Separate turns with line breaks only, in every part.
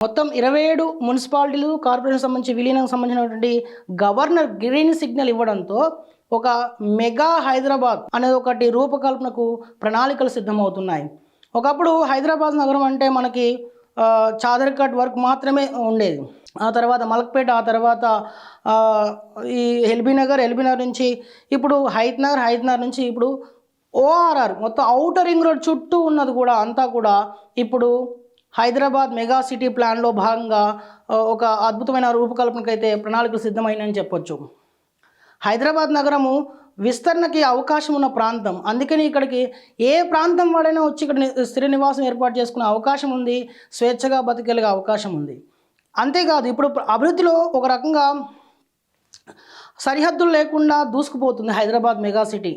మొత్తం 27 మున్సిపాలిటీలు, కార్పొరేషన్‌కి సంబంధించి విలీనంకి సంబంధించినటువంటి గవర్నర్ గ్రీన్ సిగ్నల్ ఇవ్వడంతో ఒక మెగా హైదరాబాద్ అనేది ఒకటి రూపకల్పనకు ప్రణాళికలు సిద్ధమవుతున్నాయి. ఒకప్పుడు హైదరాబాద్ నగరం అంటే మనకి చాదర్ కట్ వరకు మాత్రమే ఉండేది. ఆ తర్వాత మలక్పేట, ఆ తర్వాత ఈ ఎల్బీ నగర్ నుంచి ఇప్పుడు హయత్ నగర్ నుంచి ఇప్పుడు ఓఆర్ఆర్ మొత్తం ఔటర్ రింగ్ రోడ్ చుట్టూ ఉన్నది కూడా అంతా కూడా ఇప్పుడు హైదరాబాద్ మెగా సిటీ ప్లాన్‌లో భాగంగా ఒక అద్భుతమైన రూపకల్పనకైతే ప్రణాళికలు సిద్ధమైనాయని చెప్పొచ్చు. హైదరాబాద్ నగరము విస్తరణకి అవకాశం ఉన్న ప్రాంతం. అందుకని ఇక్కడికి ఏ ప్రాంతం వాడైనా వచ్చి ఇక్కడ స్థిర నివాసం ఏర్పాటు చేసుకునే అవకాశం ఉంది. స్వేచ్ఛగా బతికేలాగా అవకాశం ఉంది. అంతేకాదు ఇప్పుడు అభివృద్ధిలో ఒక రకంగా సరిహద్దులు లేకుండా దూసుకుపోతుంది హైదరాబాద్ మెగా సిటీ.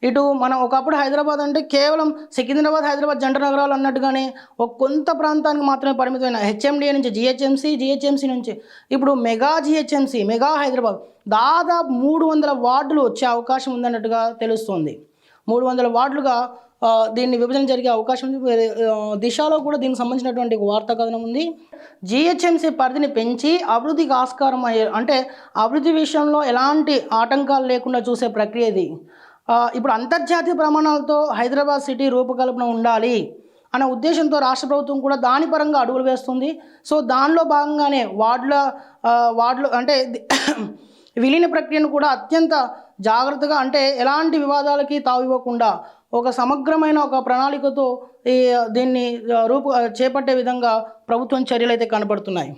ఇటు మనం ఒకప్పుడు హైదరాబాద్ అంటే కేవలం సికింద్రాబాద్, హైదరాబాద్ జంట నగరాలు అన్నట్టుగానే ఒక కొంత ప్రాంతానికి మాత్రమే పరిమితమైన హెచ్ఎండిఏ నుంచి జిహెచ్ఎంసీ నుంచి ఇప్పుడు మెగా జిహెచ్ఎంసీ, మెగా హైదరాబాద్ దాదాపు 300 వార్డులు వచ్చే అవకాశం ఉందన్నట్టుగా తెలుస్తోంది. 300 వార్డులుగా దీన్ని విభజన జరిగే అవకాశం ఉంది. దిశలో కూడా దీనికి సంబంధించినటువంటి ఒక వార్తా కథనం ఉంది. జిహెచ్ఎంసీ పరిధిని పెంచి అభివృద్ధికి ఆస్కారం అంటే అభివృద్ధి విషయంలో ఎలాంటి ఆటంకాలు లేకుండా చూసే ప్రక్రియ ఇది. ఇప్పుడు అంతర్జాతీయ ప్రమాణాలతో హైదరాబాద్ సిటీ రూపకల్పన ఉండాలి అనే ఉద్దేశంతో రాష్ట్ర ప్రభుత్వం కూడా దాని పరంగా అడుగులు వేస్తుంది. సో దానిలో భాగంగానే వార్డులు అంటే విలీన ప్రక్రియను కూడా అత్యంత జాగ్రత్తగా అంటే ఎలాంటి వివాదాలకి తావివ్వకుండా ఒక సమగ్రమైన ఒక ప్రణాళికతో దీన్ని చేపట్టే విధంగా ప్రభుత్వం చర్యలు అయితే కనపడుతున్నాయి.